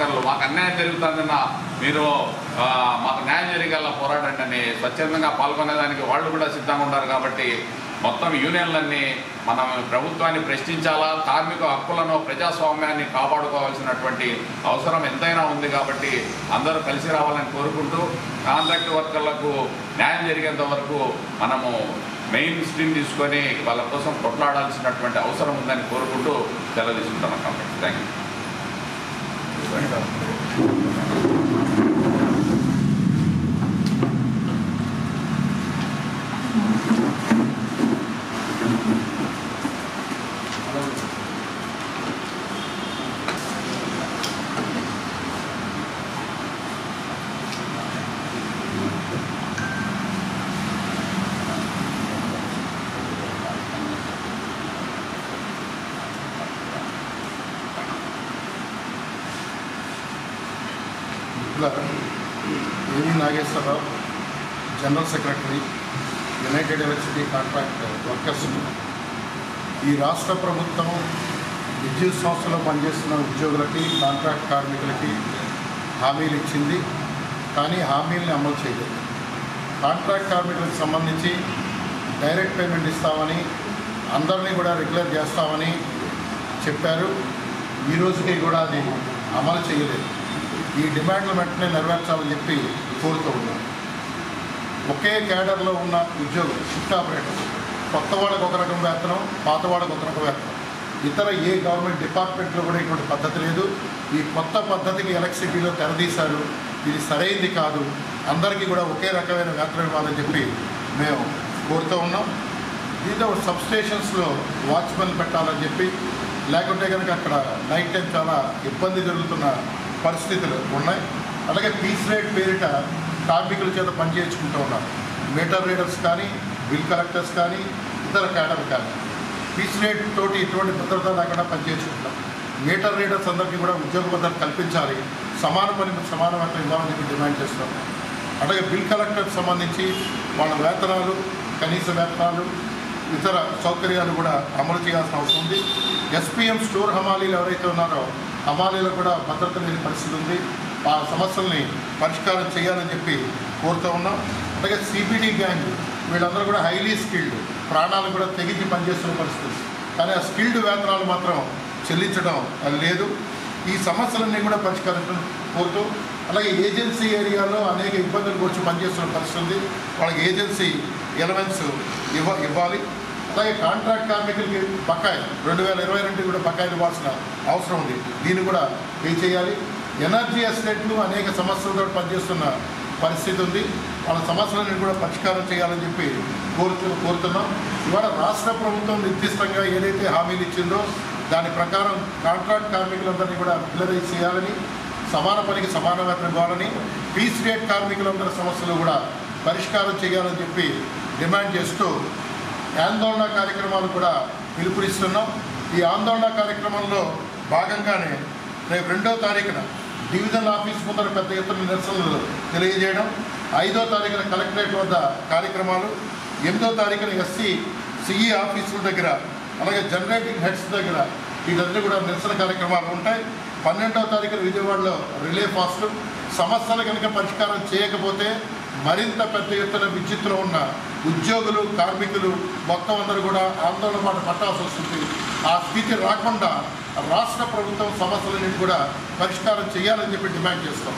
వర్కర్లు మాకు అన్యాయం జరుగుతుందన్న మీరు మాకు న్యాయం జరిగేలా పోరాడండి అని స్వచ్ఛందంగా పాల్గొనేదానికి వాళ్ళు కూడా సిద్ధంగా ఉన్నారు. కాబట్టి మొత్తం యూనియన్లన్నీ మనం ప్రభుత్వాన్ని ప్రశ్నించాలా, కార్మిక హక్కులను ప్రజాస్వామ్యాన్ని కాపాడుకోవాల్సినటువంటి అవసరం ఎంతైనా ఉంది. కాబట్టి అందరూ కలిసి రావాలని కోరుకుంటూ కాంట్రాక్ట్ వర్కర్లకు న్యాయం జరిగేంత వరకు మనము మెయిన్ స్ట్రీమ్ తీసుకొని వాళ్ళ కోసం కొట్లాడాల్సినటువంటి అవసరం ఉందని కోరుకుంటూ సెలవు తీసుకుంటున్నాం. కాబట్టి thank you. A V Nageswara Rao, general secretary, United Electricity Contract Workers. ఈ రాష్ట్ర ప్రభుత్వం విద్యుత్ సంస్థలో పనిచేస్తున్న ఉద్యోగులకి, కాంట్రాక్ట్ కార్మికులకి హామీలు ఇచ్చింది, కానీ హామీల్ని అమలు చేయలేదు. కాంట్రాక్ట్ కార్మికులకు సంబంధించి డైరెక్ట్ పేమెంట్ ఇస్తామని, అందరినీ కూడా రెగ్యులర్ చేస్తామని చెప్పారు. ఈ రోజుకి కూడా అది అమలు చేయలేదు. ఈ డిమాండ్లు వెంటనే నెరవేర్చాలని చెప్పి కోరుతూ ఉన్నాను. ఒకే క్యాడర్లో ఉన్న ఉద్యోగులు, షిఫ్ట్ ఆపరేటర్, కొత్త వాళ్ళకు ఒక రకం వేతనం, పాత వాళ్ళకు ఒక రకం వేతనం. ఇతర ఏ గవర్నమెంట్ డిపార్ట్మెంట్లో కూడా ఇటువంటి పద్ధతి లేదు. ఈ కొత్త పద్ధతికి ఎలక్ట్రిసిటీలో తెరదీశారు. ఇది సరైంది కాదు. అందరికీ కూడా ఒకే రకమైన వేతనం ఇవ్వాలని చెప్పి మేము కోరుతూ ఉన్నాం. దీంతో సబ్స్టేషన్స్లో వాచ్మెన్ పెట్టాలని చెప్పి, లేకుంటే కనుక అక్కడ నైట్ టైం చాలా ఇబ్బంది జరుగుతున్న పరిస్థితులు ఉన్నాయి. అలాగే పీస్ రేట్ పేరిట కార్మికుల చేత పనిచేయించుకుంటూ ఉన్నారు. మీటర్ రీడర్స్ కానీ, బిల్ కలెక్టర్స్ కానీ, ఇతర క్యాడర్ కానీ పీస్ రేట్ తోటి ఎటువంటి భద్రత లేకుండా పనిచేయించుకుంటాం. మీటర్ రీడర్స్ అందరికీ కూడా ఉద్యోగ భద్రత కల్పించాలి, సమాన పని సమాన వేతనం ఇవ్వాలని చెప్పి డిమాండ్ చేస్తున్నాం. అలాగే బిల్ కలెక్టర్కి సంబంధించి వాళ్ళ వేతనాలు, కనీస వేతనాలు, ఇతర సౌకర్యాలు కూడా అమలు చేయాల్సిన అవసరం ఉంది. ఎస్పీఎం స్టోర్ హమాలీలు ఎవరైతే ఉన్నారో హమాలీలో కూడా భద్రత లేని పరిస్థితి ఉంది. ఆ సమస్యల్ని పరిష్కారం చేయాలని చెప్పి కోరుతూ ఉన్నాం. అలాగే సిబిడి గ్యాంగ్ వీళ్ళందరూ కూడా హైలీ స్కిల్డ్, ప్రాణాలు కూడా తెగించి పనిచేస్తున్న పరిస్థితి, కానీ ఆ స్కిల్డ్ వేతనాలు మాత్రం చెల్లించడం లేదు. ఈ సమస్యలన్నీ కూడా పరిష్కరించడం కోరుతూ, అలాగే ఏజెన్సీ ఏరియాలో అనేక ఇబ్బందులు వచ్చి పనిచేస్తున్న పరిస్థితి ఉంది. వాళ్ళకి ఏజెన్సీ ఎలవెన్స్ ఇవ్వాలి. అలాగే కాంట్రాక్ట్ కార్మికులకి బకాయి 2022 కూడా బకాయిలు ఇవ్వాల్సిన అవసరం ఉంది. దీన్ని కూడా పే చేయాలి. ఎనర్జీ ఎస్టేట్లు అనేక సమస్యలతో పనిచేస్తున్న పరిస్థితి ఉంది. వాళ్ళ సమస్యలన్నీ కూడా పరిష్కారం చేయాలని చెప్పి కోరుతున్నాం. ఇవాళ రాష్ట్ర ప్రభుత్వం నిర్దిష్టంగా ఏదైతే హామీలు ఇచ్చిందో దాని ప్రకారం కాంట్రాక్ట్ కార్మికులందరినీ కూడా రెగ్యులరైజ్ చేయాలని, సమాన పనికి సమాన వేతనం ఇవ్వాలని, పీస్ రేట్ కార్మికులందరి సమస్యలు కూడా పరిష్కారం చేయాలని చెప్పి డిమాండ్ చేస్తూ ఆందోళన కార్యక్రమాలు కూడా పిలుపునిస్తున్నాం. ఈ ఆందోళన కార్యక్రమంలో భాగంగానే రేపు 2వ తారీఖున డివిజనల్ ఆఫీస్ ముందర పెద్ద ఎత్తున నిరసనలు తెలియజేయడం, 5వ తారీఖున కలెక్టరేట్ వద్ద కార్యక్రమాలు, 8వ తారీఖున సిఈ ఆఫీసుల దగ్గర, అలాగే జనరేటింగ్ హెడ్స్ దగ్గర వీటన్నీ కూడా నిరసన కార్యక్రమాలు ఉంటాయి. 12వ తారీఖున విజయవాడలో రిలే ఫాస్ట్లు. సమస్యలు కనుక పరిష్కారం చేయకపోతే మరింత పెద్ద ఎత్తున విద్యుత్తులో ఉన్న ఉద్యోగులు, కార్మికులు మొత్తం అందరూ కూడా ఆందోళన మాట పట్టాల్సి వస్తుంది. ఆ స్థితి రాకుండా రాష్ట్ర ప్రభుత్వం సమస్యలన్నింటి కూడా పరిష్కారం చేయాలని చెప్పి డిమాండ్ చేస్తాం.